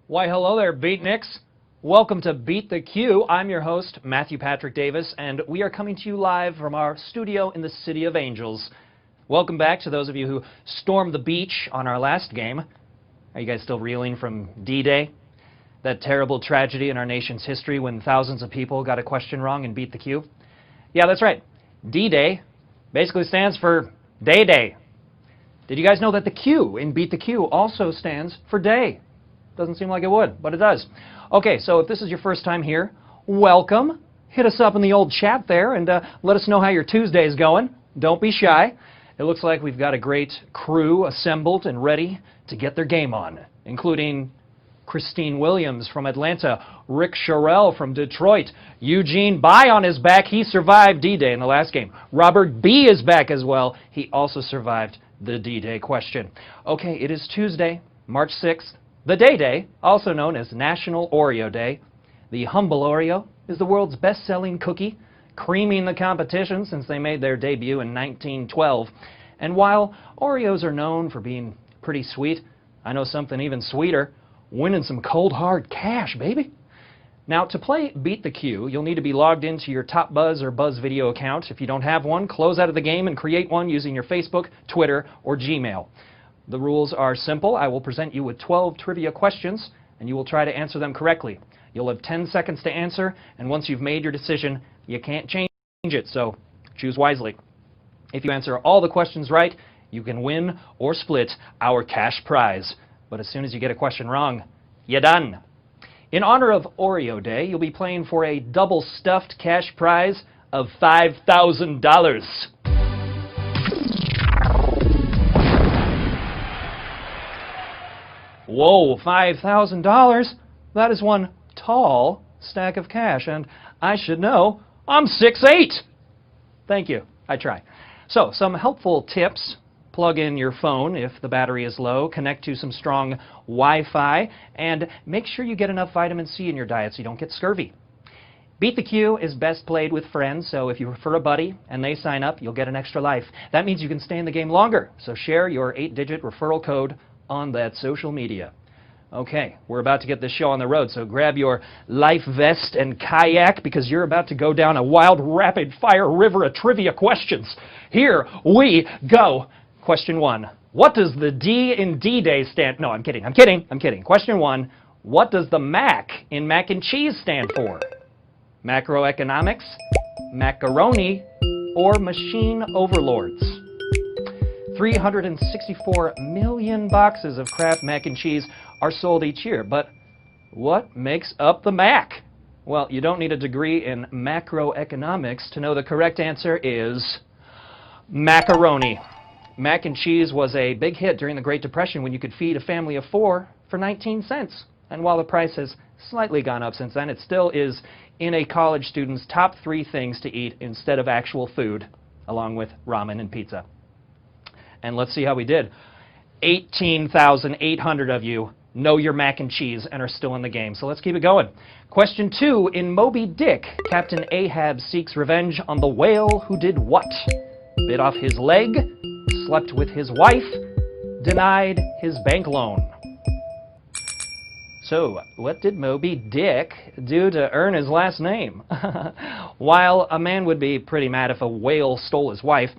Why, hello there, Beatniks. Welcome to Beat the Q. I'm your host, Matthew Patrick Davis, and we are coming to you live from our studio in the City of Angels. Welcome back to those of you who stormed the beach on our last game. Are you guys still reeling from D-Day? That terrible tragedy in our nation's history when thousands of people got a question wrong and beat the Q? Yeah, that's right. D-Day basically stands for Day-Day. Did you guys know that the Q in Beat the Q also stands for day? Doesn't seem like it would, but it does. Okay, so if this is your first time here, welcome. Hit us up in the old chat there and let us know how your Tuesday's going. Don't be shy. It looks like we've got a great crew assembled and ready to get their game on, including Christine Williams from Atlanta, Rick Sherrill from Detroit, Eugene Bai on his back. He survived D-Day in the last game. Robert B. is back as well. He also survived the D-Day question. Okay, it is Tuesday, March 6th. The Day-Day, also known as National Oreo Day. The Humble Oreo is the world's best-selling cookie, creaming the competition since they made their debut in 1912. And while Oreos are known for being pretty sweet, I know something even sweeter, winning some cold hard cash, baby. Now, to play Beat the Q, you'll need to be logged into your Top Buzz or Buzz Video account. If you don't have one, close out of the game and create one using your Facebook, Twitter, or Gmail. The rules are simple. I will present you with 12 trivia questions, and you will try to answer them correctly. You'll have 10 seconds to answer, and once you've made your decision, you can't change it, so choose wisely. If you answer all the questions right, you can win or split our cash prize. But as soon as you get a question wrong, you're done. In honor of Oreo Day, you'll be playing for a double-stuffed cash prize of $5,000. Whoa, $5,000? That is one tall stack of cash, and I should know, I'm 6'8". Thank you. I try. So, some helpful tips. Plug in your phone if the battery is low, connect to some strong Wi-Fi, and make sure you get enough vitamin C in your diet so you don't get scurvy. Beat the Q is best played with friends, so if you refer a buddy and they sign up, you'll get an extra life. That means you can stay in the game longer, so share your 8-digit referral code on that social media. Okay, we're about to get this show on the road, so grab your life vest and kayak because you're about to go down a wild, rapid-fire river of trivia questions. Here we go. Question 1. What does the D in D-Day stand? No, I'm kidding. Question 1. What does the MAC in mac and cheese stand for? Macroeconomics, macaroni, or machine overlords? 364 million boxes of Kraft mac and cheese are sold each year, but what makes up the MAC? Well, you don't need a degree in macroeconomics to know the correct answer is macaroni. Mac and cheese was a big hit during the Great Depression when you could feed a family of 4 for 19 cents. And while the price has slightly gone up since then, it still is in a college student's top 3 things to eat instead of actual food, along with ramen and pizza. And let's see how we did. 18,800 of you know your mac and cheese and are still in the game. So let's keep it going. Question 2. In Moby Dick, Captain Ahab seeks revenge on the whale who did what? Bit off his leg, slept with his wife, denied his bank loan. So, what did Moby Dick do to earn his last name? While a man would be pretty mad if a whale stole his wife,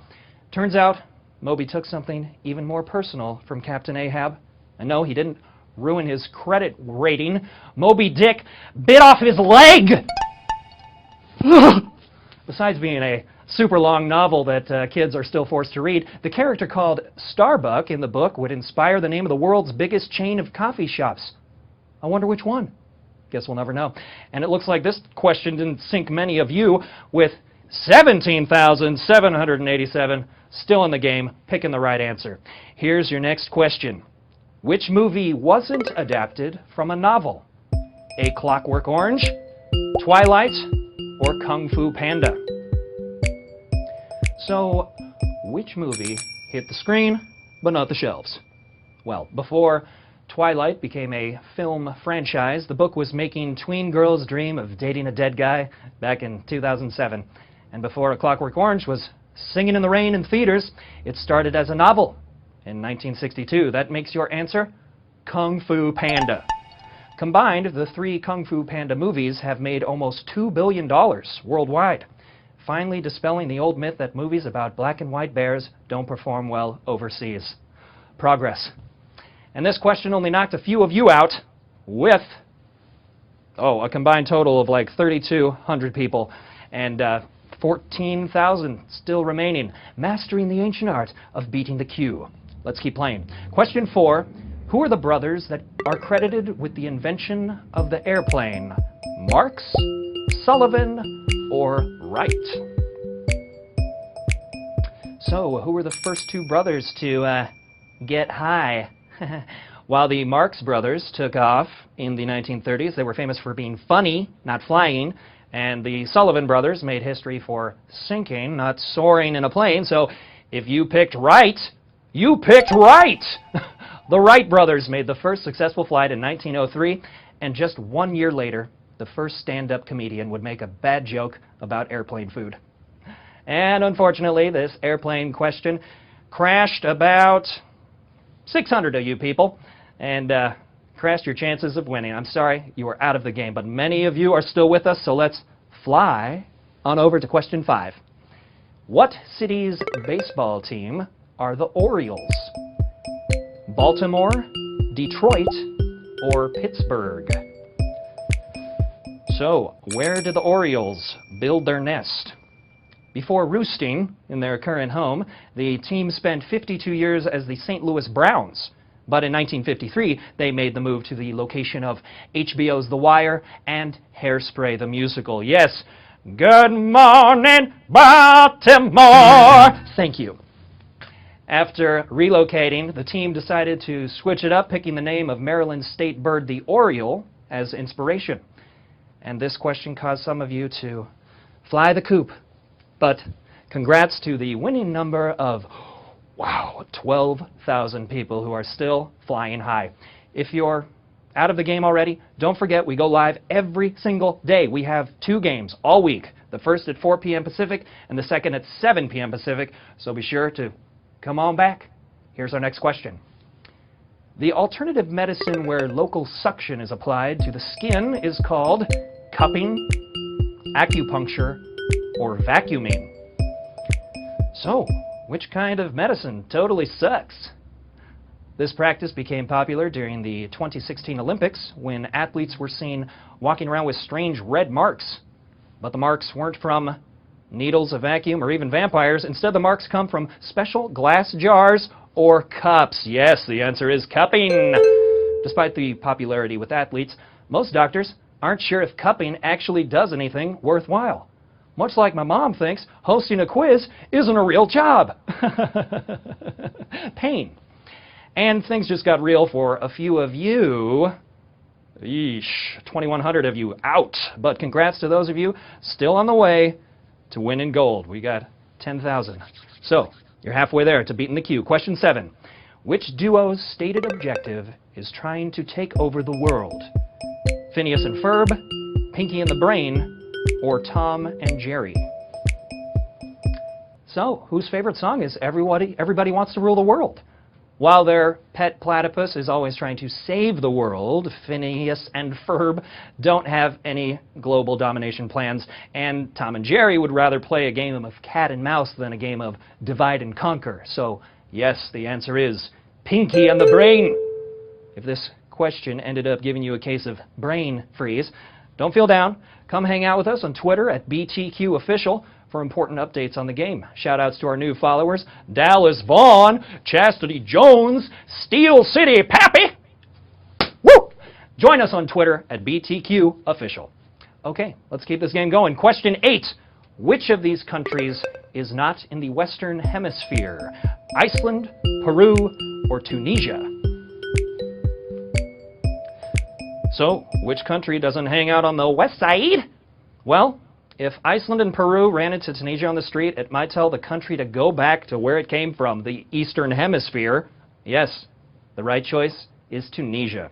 turns out Moby took something even more personal from Captain Ahab. And no, he didn't ruin his credit rating. Moby Dick bit off his leg! Besides being a super long novel that kids are still forced to read, the character called Starbuck in the book would inspire the name of the world's biggest chain of coffee shops. I wonder which one. Guess we'll never know. And it looks like this question didn't sink many of you, with 17,787 still in the game, picking the right answer. Here's your next question. Which movie wasn't adapted from a novel? A Clockwork Orange, Twilight, or Kung Fu Panda? So, which movie hit the screen, but not the shelves? Well, before Twilight became a film franchise, the book was making tween girls dream of dating a dead guy back in 2007. And before A Clockwork Orange was singing in the rain in theaters, it started as a novel in 1962. That makes your answer Kung Fu Panda. Combined, the three Kung Fu Panda movies have made almost $2 billion worldwide, finally dispelling the old myth that movies about black and white bears don't perform well overseas. Progress. And this question only knocked a few of you out with, a combined total of like 3,200 people and 14,000 still remaining, mastering the ancient art of beating the queue. Let's keep playing. Question 4. Who are the brothers that are credited with the invention of the airplane? Marx, Sullivan, or Wright? So, who were the first two brothers to get high? While the Marx brothers took off in the 1930s, they were famous for being funny, not flying, and the Sullivan brothers made history for sinking, not soaring in a plane. So, if you picked right, you picked right! The Wright brothers made the first successful flight in 1903, and just 1 year later, the first stand-up comedian would make a bad joke about airplane food. And unfortunately, this airplane question crashed about 600 of you people, and crashed your chances of winning. I'm sorry, you are out of the game, but many of you are still with us, so let's fly on over to question 5. What city's baseball team are the Orioles? Baltimore, Detroit, or Pittsburgh? So, where did the Orioles build their nest? Before roosting in their current home, the team spent 52 years as the St. Louis Browns. But in 1953, they made the move to the location of HBO's The Wire and Hairspray the Musical. Yes, good morning, Baltimore! Thank you. After relocating, the team decided to switch it up, picking the name of Maryland's state bird, the Oriole, as inspiration. And this question caused some of you to fly the coop. But congrats to the winning number of, 12,000 people who are still flying high. If you're out of the game already, don't forget we go live every single day. We have 2 games all week. The first at 4 p.m. Pacific and the second at 7 p.m. Pacific. So be sure to come on back. Here's our next question. The alternative medicine where local suction is applied to the skin is called cupping, acupuncture, or vacuuming. So, which kind of medicine totally sucks? This practice became popular during the 2016 Olympics when athletes were seen walking around with strange red marks. But the marks weren't from needles, a vacuum, or even vampires. Instead, the marks come from special glass jars or cups. Yes, the answer is cupping. Despite the popularity with athletes, most doctors aren't sure if cupping actually does anything worthwhile. Much like my mom thinks hosting a quiz isn't a real job. Pain. And things just got real for a few of you. Yeesh, 2,100 of you out. But congrats to those of you still on the way to winning gold. We got 10,000. So, you're halfway there to beating the queue. Question 7. Which duo's stated objective is trying to take over the world? Phineas and Ferb, Pinky and the Brain, or Tom and Jerry? So, whose favorite song is Everybody Wants to Rule the World? While their pet platypus is always trying to save the world, Phineas and Ferb don't have any global domination plans, and Tom and Jerry would rather play a game of cat and mouse than a game of divide and conquer. So, yes, the answer is Pinky and the Brain. If this question ended up giving you a case of brain freeze, don't feel down. Come hang out with us on Twitter at BTQOfficial for important updates on the game. Shoutouts to our new followers, Dallas Vaughn, Chastity Jones, Steel City Pappy. Woo! Join us on Twitter at BTQOfficial. Okay, let's keep this game going. Question 8. Which of these countries is not in the Western Hemisphere? Iceland, Peru, or Tunisia? So, which country doesn't hang out on the west side? Well, if Iceland and Peru ran into Tunisia on the street, it might tell the country to go back to where it came from, the Eastern Hemisphere. Yes, the right choice is Tunisia.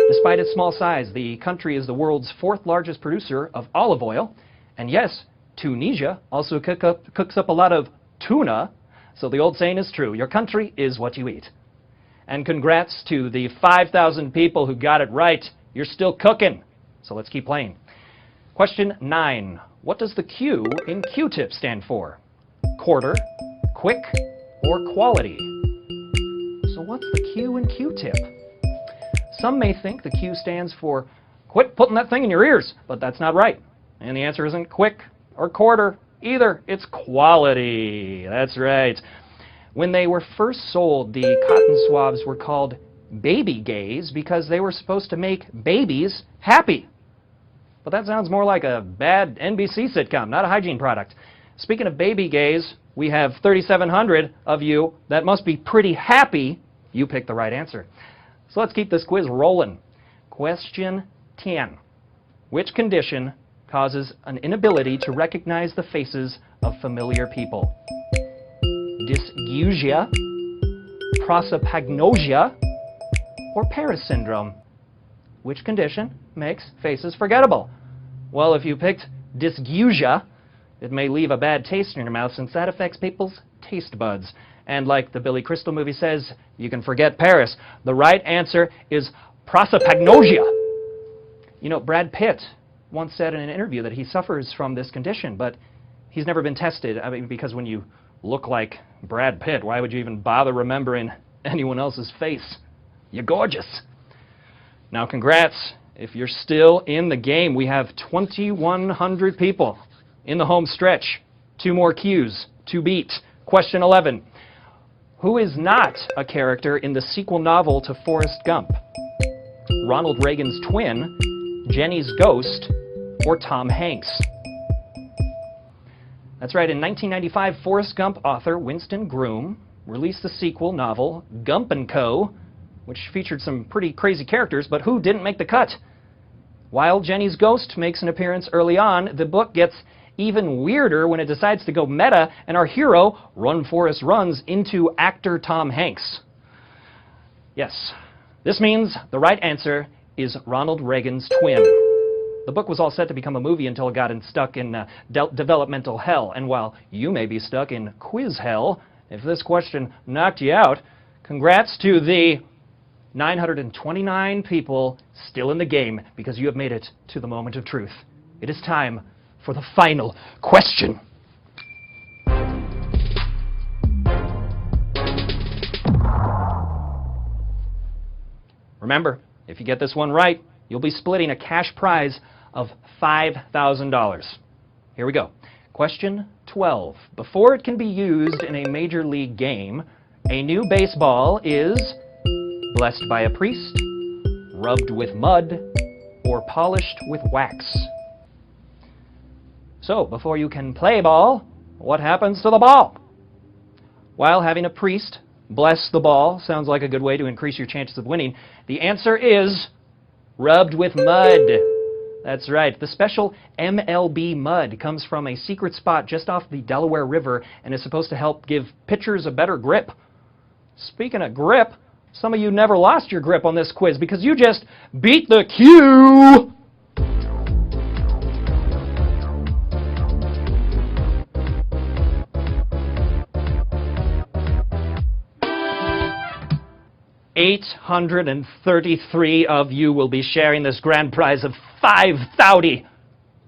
Despite its small size, the country is the world's 4th largest producer of olive oil. And yes, Tunisia also cooks up a lot of tuna. So the old saying is true, your country is what you eat. And congrats to the 5,000 people who got it right. You're still cooking. So let's keep playing. Question 9. What does the Q in Q-tip stand for? Quarter, quick, or quality? So what's the Q in Q-tip? Some may think the Q stands for quit putting that thing in your ears, but that's not right. And the answer isn't quick or quarter either. It's quality. That's right. When they were first sold, the cotton swabs were called baby gays because they were supposed to make babies happy. But that sounds more like a bad NBC sitcom, not a hygiene product. Speaking of baby gays, we have 3,700 of you that must be pretty happy you picked the right answer. So let's keep this quiz rolling. Question 10. Which condition causes an inability to recognize the faces of familiar people? Dysgeusia, prosopagnosia, or Paris syndrome? Which condition makes faces forgettable? Well, if you picked dysgeusia, it may leave a bad taste in your mouth since that affects people's taste buds. And like the Billy Crystal movie says, you can forget Paris. The right answer is prosopagnosia. You know, Brad Pitt once said in an interview that he suffers from this condition, but he's never been tested. I mean, because when you look like Brad Pitt, why would you even bother remembering anyone else's face? You're gorgeous. Now, congrats. If you're still in the game, we have 2,100 people in the home stretch. 2 more Qs to beat. Question 11. Who is not a character in the sequel novel to Forrest Gump? Ronald Reagan's twin, Jenny's ghost, or Tom Hanks? That's right. In 1995, Forrest Gump author Winston Groom released the sequel novel, Gump & Co., which featured some pretty crazy characters, but who didn't make the cut? While Jenny's ghost makes an appearance early on, the book gets even weirder when it decides to go meta, and our hero, Run Forrest Runs, into actor Tom Hanks. Yes, this means the right answer is Ronald Reagan's twin. The book was all set to become a movie until it got stuck in developmental hell. And while you may be stuck in quiz hell, if this question knocked you out, congrats to the 929 people still in the game, because you have made it to the moment of truth. It is time for the final question. Remember, if you get this one right, you'll be splitting a cash prize of $5,000. Here we go. Question 12. Before it can be used in a major league game, a new baseball is blessed by a priest, rubbed with mud, or polished with wax. So, before you can play ball, what happens to the ball? While having a priest bless the ball sounds like a good way to increase your chances of winning, the answer is rubbed with mud. That's right. The special MLB mud comes from a secret spot just off the Delaware River and is supposed to help give pitchers a better grip. Speaking of grip, some of you never lost your grip on this quiz because you just beat the Q! $833 of you will be sharing this grand prize of $5,000.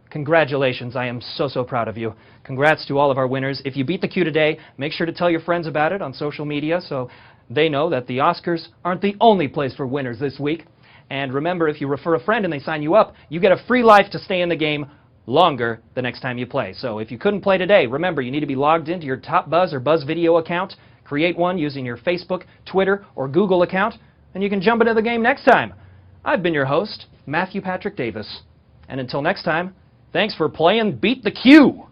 Congratulations. I am so proud of you. Congrats to all of our winners. If you beat the Q today, make sure to tell your friends about it on social media so they know that the Oscars aren't the only place for winners this week. And remember, if you refer a friend and they sign you up, you get a free life to stay in the game longer the next time you play. So if you couldn't play today, remember, you need to be logged into your Top Buzz or Buzz Video account. Create one using your Facebook, Twitter, or Google account, and you can jump into the game next time. I've been your host, Matthew Patrick Davis. And until next time, thanks for playing Beat the Q!